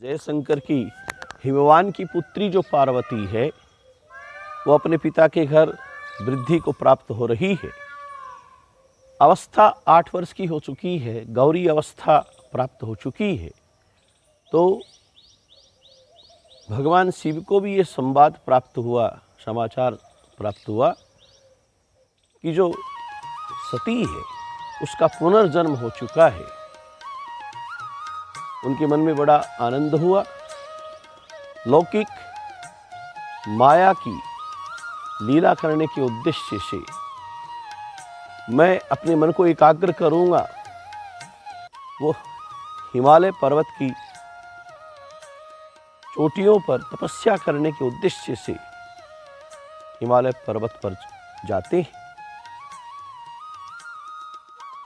जयशंकर की हिमवान की पुत्री जो पार्वती है वो अपने पिता के घर वृद्धि को प्राप्त हो रही है। अवस्था 8 वर्ष की हो चुकी है, गौरी अवस्था प्राप्त हो चुकी है। तो भगवान शिव को भी ये संवाद प्राप्त हुआ, समाचार प्राप्त हुआ कि जो सती है उसका पुनर्जन्म हो चुका है। उनके मन में बड़ा आनंद हुआ। लौकिक माया की लीला करने के उद्देश्य से मैं अपने मन को एकाग्र करूंगा। वो हिमालय पर्वत की चोटियों पर तपस्या करने के उद्देश्य से हिमालय पर्वत पर जाते हैं।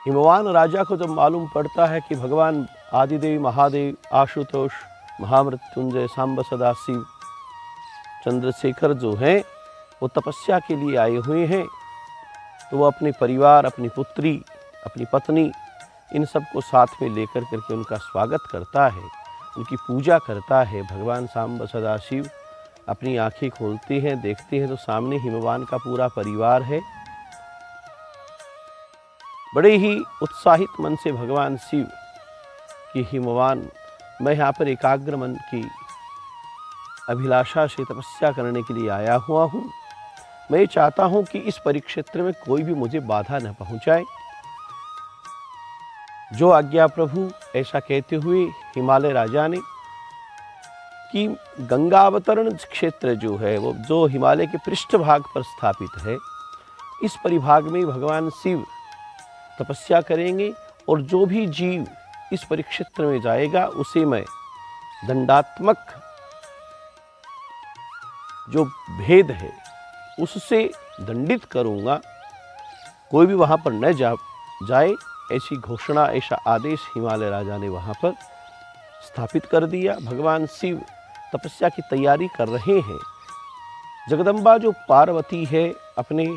हिमवान राजा को जब मालूम पड़ता है कि भगवान आदिदेव, महादेव, आशुतोष, महामृत्युंजय, सांब सदाशिव, चंद्रशेखर जो हैं वो तपस्या के लिए आए हुए हैं, तो वो अपने परिवार, अपनी पुत्री, अपनी पत्नी, इन सबको साथ में लेकर करके उनका स्वागत करता है, उनकी पूजा करता है। भगवान सांब सदाशिव अपनी आंखें खोलते हैं, देखते हैं तो सामने हिमवान का पूरा परिवार है। बड़े ही उत्साहित मन से भगवान शिव कि हिमवान, मैं यहाँ पर एकाग्र मन की अभिलाषा से तपस्या करने के लिए आया हुआ हूँ। मैं चाहता हूँ कि इस परिक्षेत्र में कोई भी मुझे बाधा न पहुँचाए। जो आज्ञा प्रभु, ऐसा कहते हुए हिमालय राजा ने कि गंगा अवतरण क्षेत्र जो है वो जो हिमालय के पृष्ठभाग पर स्थापित है, इस परिभाग में भगवान शिव तपस्या करेंगे और जो भी जीव इस परिक्षेत्र में जाएगा उसे मैं दंडात्मक जो भेद है उससे दंडित करूंगा। कोई भी वहां पर न जाए, ऐसी घोषणा, ऐसा आदेश हिमालय राजा ने वहां पर स्थापित कर दिया। भगवान शिव तपस्या की तैयारी कर रहे हैं। जगदम्बा जो पार्वती है, अपने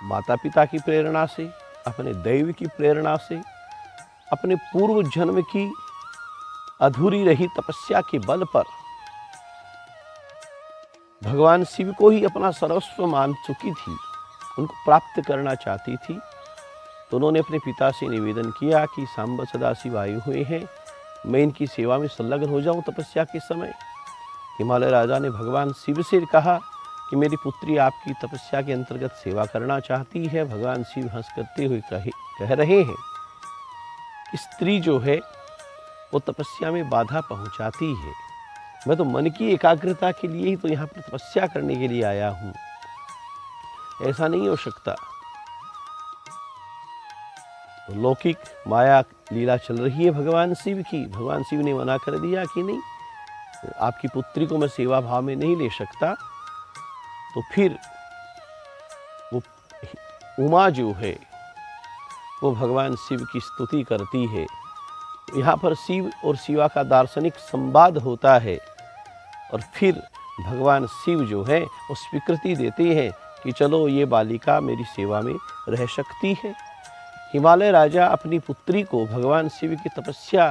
माता पिता की प्रेरणा से, अपने दैव की प्रेरणा से, अपने पूर्व जन्म की अधूरी रही तपस्या के बल पर भगवान शिव को ही अपना सर्वस्व मान चुकी थी, उनको प्राप्त करना चाहती थी। तो उन्होंने अपने पिता से निवेदन किया कि सांब सदाशिव आए हुए हैं, मैं इनकी सेवा में संलग्न हो जाऊं तपस्या के समय। हिमालय राजा ने भगवान शिव से कहा कि मेरी पुत्री आपकी तपस्या के अंतर्गत सेवा करना चाहती है। भगवान शिव हंस करते हुए कह रहे हैं कि स्त्री जो है वो तपस्या में बाधा पहुंचाती है। मैं तो मन की एकाग्रता के लिए ही तो यहाँ पर तपस्या करने के लिए आया हूँ, ऐसा नहीं हो सकता। तो लौकिक माया लीला चल रही है भगवान शिव की। भगवान शिव ने मना कर दिया कि नहीं, आपकी पुत्री को मैं सेवा भाव में नहीं ले सकता। तो फिर वो उमा जो है वो भगवान शिव की स्तुति करती है। यहाँ पर शिव और शिवा का दार्शनिक संवाद होता है और फिर भगवान शिव जो है वो स्वीकृति देते हैं कि चलो ये बालिका मेरी सेवा में रह सकती है। हिमालय राजा अपनी पुत्री को भगवान शिव की तपस्या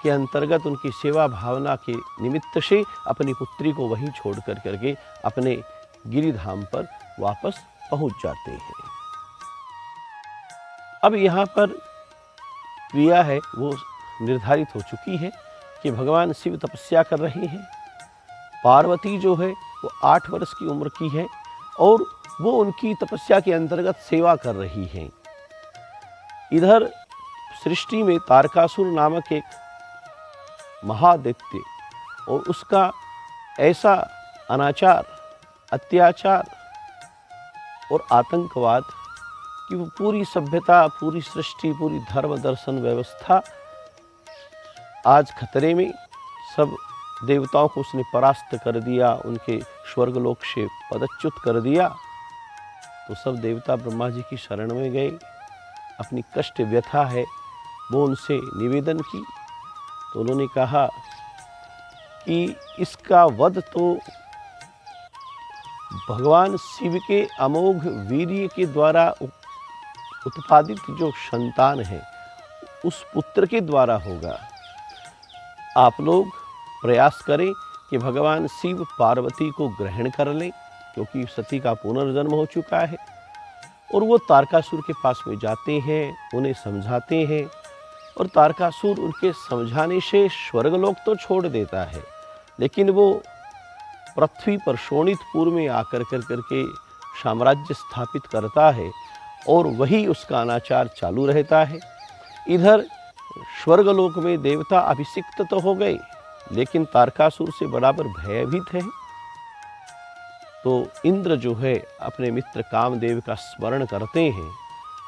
के अंतर्गत उनकी सेवा भावना के निमित्त से अपनी पुत्री को वहीं छोड़ कर करके अपने गिरिधाम पर वापस पहुंच जाते हैं। अब यहाँ पर क्रिया है वो निर्धारित हो चुकी है कि भगवान शिव तपस्या कर रहे हैं। पार्वती जो है वो 8 वर्ष की उम्र की है और वो उनकी तपस्या के अंतर्गत सेवा कर रही हैं। इधर सृष्टि में तारकासुर नामक एक महादैत्य और उसका ऐसा अनाचार, अत्याचार और आतंकवाद कि वो पूरी सभ्यता, पूरी सृष्टि, पूरी धर्म दर्शन व्यवस्था आज खतरे में। सब देवताओं को उसने परास्त कर दिया, उनके स्वर्गलोक से पदच्युत कर दिया। तो सब देवता ब्रह्मा जी की शरण में गए, अपनी कष्ट व्यथा है वो उनसे निवेदन की। तो उन्होंने कहा कि इसका वध तो भगवान शिव के अमोघ वीर्य के द्वारा उत्पादित जो संतान है उस पुत्र के द्वारा होगा। आप लोग प्रयास करें कि भगवान शिव पार्वती को ग्रहण कर लें, क्योंकि सती का पुनर्जन्म हो चुका है। और वो तारकासुर के पास में जाते हैं, उन्हें समझाते हैं, और तारकासुर उनके समझाने से स्वर्गलोक तो छोड़ देता है, लेकिन वो पृथ्वी पर शोणितपुर में आकर करके साम्राज्य स्थापित करता है, और वही उसका अनाचार चालू रहता है। इधर स्वर्गलोक में देवता अभिषिक्त तो हो गए, लेकिन तारकासुर से बराबर भयभीत है। तो इंद्र जो है अपने मित्र कामदेव का स्मरण करते हैं।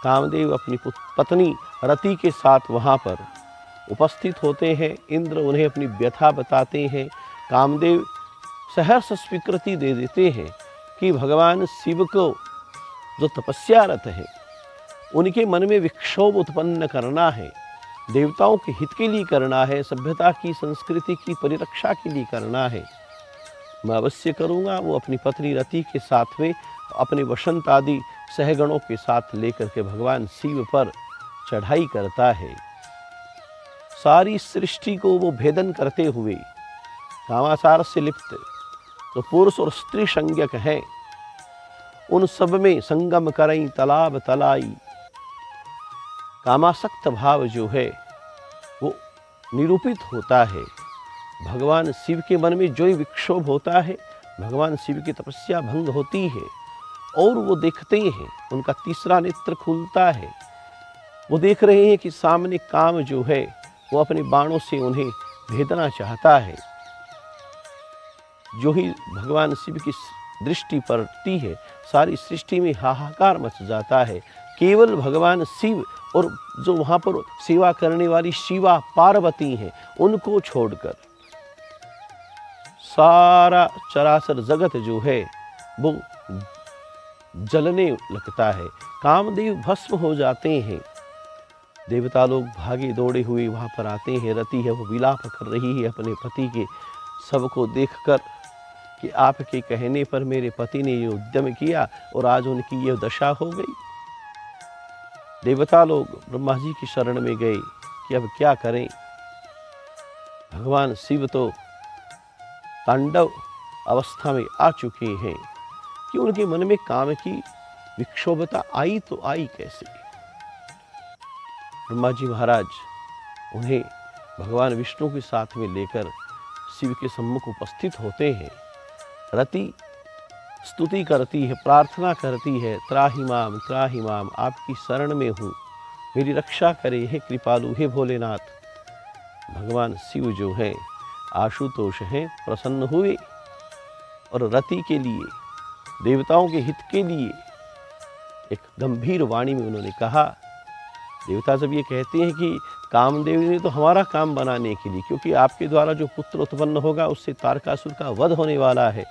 कामदेव अपनी पत्नी रति के साथ वहाँ पर उपस्थित होते हैं। इंद्र उन्हें अपनी व्यथा बताते हैं। कामदेव सहर्ष स्वीकृति दे देते हैं कि भगवान शिव को जो तपस्यारत है, उनके मन में विक्षोभ उत्पन्न करना है, देवताओं के हित के लिए करना है, सभ्यता की संस्कृति की परिरक्षा के लिए करना है। मैं अवश्य करूँगा। वो अपनी पत्नी रति के साथ में अपने वसंत आदि सहगणों के साथ लेकर के भगवान शिव पर चढ़ाई करता है। सारी सृष्टि को वो भेदन करते हुए कामाचार से लिप्त तो पुरुष और स्त्री संज्ञक हैं, उन सब में संगम करई तालाब तलाई। कामासक्त भाव जो है वो निरूपित होता है। भगवान शिव के मन में जो ही विक्षोभ होता है, भगवान शिव की तपस्या भंग होती है, और वो देखते हैं, उनका तीसरा नेत्र खुलता है। वो देख रहे हैं कि सामने काम जो है वो अपने बाणों से उन्हें भेदना चाहता है। जो ही भगवान शिव की दृष्टि पड़ती है, सारी सृष्टि में हाहाकार मच जाता है। केवल भगवान शिव और जो वहाँ पर सेवा करने वाली शिवा पार्वती हैं, उनको छोड़कर सारा चराचर जगत जो है वो जलने लगता है। कामदेव भस्म हो जाते हैं। देवता लोग भागे दौड़े हुए वहाँ पर आते हैं। रति है वो विलाप कर रही है अपने पति के। सबको देखकर कि आपके कहने पर मेरे पति ने ये उद्यम किया और आज उनकी ये दशा हो गई। देवता लोग ब्रह्मा जी की शरण में गए कि अब क्या करें। भगवान शिव तो तांडव अवस्था में आ चुके हैं कि उनके मन में काम की विक्षोभता आई तो आई कैसे। ब्रह्मा जी महाराज उन्हें भगवान विष्णु के साथ में लेकर शिव के सम्मुख उपस्थित होते हैं। रति स्तुति करती है, प्रार्थना करती है, त्राहि माम आपकी शरण में हूँ, मेरी रक्षा करे हे कृपालु, हे भोलेनाथ। भगवान शिव जो है आशुतोष हैं, प्रसन्न हुए और रति के लिए, देवताओं के हित के लिए एक गंभीर वाणी में उन्होंने कहा। देवता जब ये कहते हैं कि कामदेव ने तो हमारा काम बनाने के लिए, क्योंकि आपके द्वारा जो पुत्र उत्पन्न होगा उससे तारकासुर का वध होने वाला है,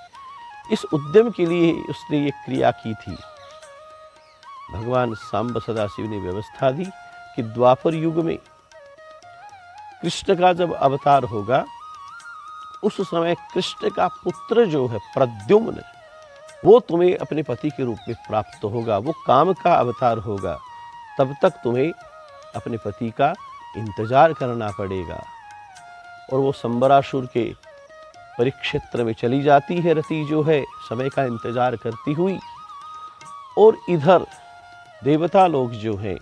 इस उद्यम के लिए उसने ये क्रिया की थी। भगवान सांब सदाशिव ने व्यवस्था दी कि द्वापर युग में कृष्ण का जब अवतार होगा, उस समय कृष्ण का पुत्र जो है प्रद्युम्न, वो तुम्हें अपने पति के रूप में प्राप्त होगा। वो काम का अवतार होगा। तब तक तुम्हें अपने पति का इंतजार करना पड़ेगा। और वो संबरासुर के परिक्षेत्र में चली जाती है रति जो है, समय का इंतजार करती हुई। और इधर देवता लोग जो हैं,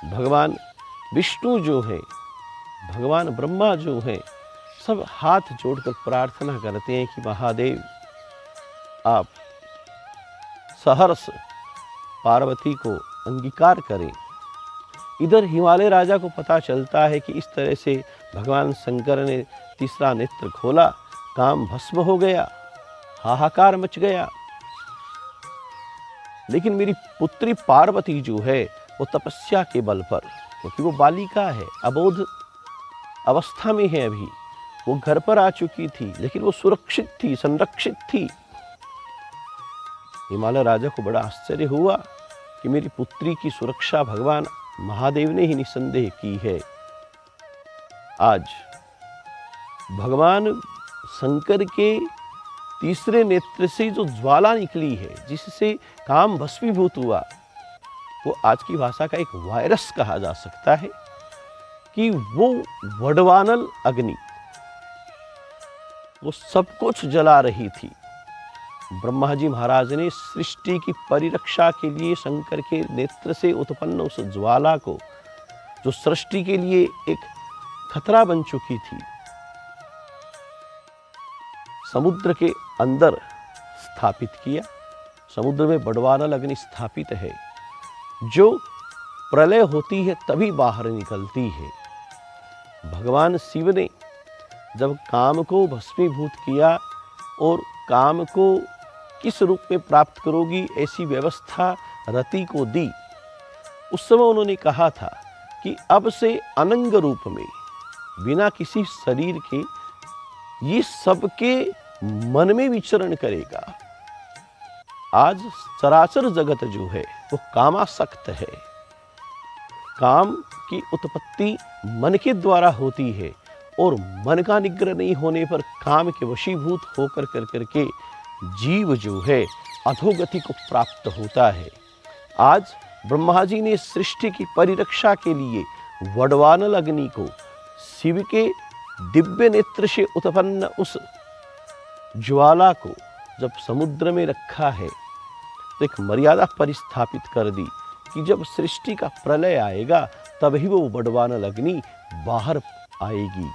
भगवान विष्णु जो हैं, भगवान ब्रह्मा जो हैं, सब हाथ जोड़कर प्रार्थना करते हैं कि महादेव आप सहर्ष पार्वती को अंगीकार करें। इधर हिमालय राजा को पता चलता है कि इस तरह से भगवान शंकर ने तीसरा नेत्र खोला, काम भस्म हो गया, हाहाकार मच गया। लेकिन मेरी पुत्री पार्वती जो है वो तपस्या के बल पर, क्योंकि वो बालिका है, अबोध अवस्था में है, अभी वो घर पर आ चुकी थी, लेकिन वो सुरक्षित थी, संरक्षित थी। हिमालय राजा को बड़ा आश्चर्य हुआ कि मेरी पुत्री की सुरक्षा भगवान महादेव ने ही निसंदेह की है। आज भगवान शंकर के तीसरे नेत्र से जो ज्वाला निकली है, जिससे काम भस्मीभूत हुआ, वो आज की भाषा का एक वायरस कहा जा सकता है कि वो वडवानल अग्नि वो सब कुछ जला रही थी। ब्रह्मा जी महाराज ने सृष्टि की परिरक्षा के लिए शंकर के नेत्र से उत्पन्न उस ज्वाला को, जो सृष्टि के लिए एक खतरा बन चुकी थी, समुद्र के अंदर स्थापित किया। समुद्र में बड़वानल अग्नि स्थापित है, जो प्रलय होती है तभी बाहर निकलती है। भगवान शिव ने जब काम को भस्मीभूत किया और काम को किस रूप में प्राप्त करोगी ऐसी व्यवस्था रति को दी, उस समय उन्होंने कहा था कि अब से अनंग रूप में बिना किसी शरीर के ये सबके मन में विचरण करेगा। आज चराचर जगत जो है वो कामासक्त है। काम की उत्पत्ति मन के द्वारा होती है और मन का निग्रह नहीं होने पर काम के वशीभूत होकर करके जीव जो है अधोगति को प्राप्त होता है। आज ब्रह्मा जी ने सृष्टि की परिरक्षा के लिए वडवानल अग्नि को शिव के दिव्य नेत्र से उत्पन्न उस ज्वाला को जब समुद्र में रखा है तो एक मर्यादा परिस्थापित कर दी कि जब सृष्टि का प्रलय आएगा तभी वो वडवानल अग्नि बाहर आएगी।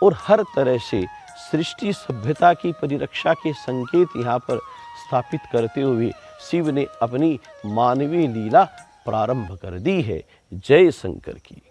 और हर तरह से सृष्टि सभ्यता की परिरक्षा के संकेत यहाँ पर स्थापित करते हुए शिव ने अपनी मानवीय लीला प्रारंभ कर दी है। जय शंकर की।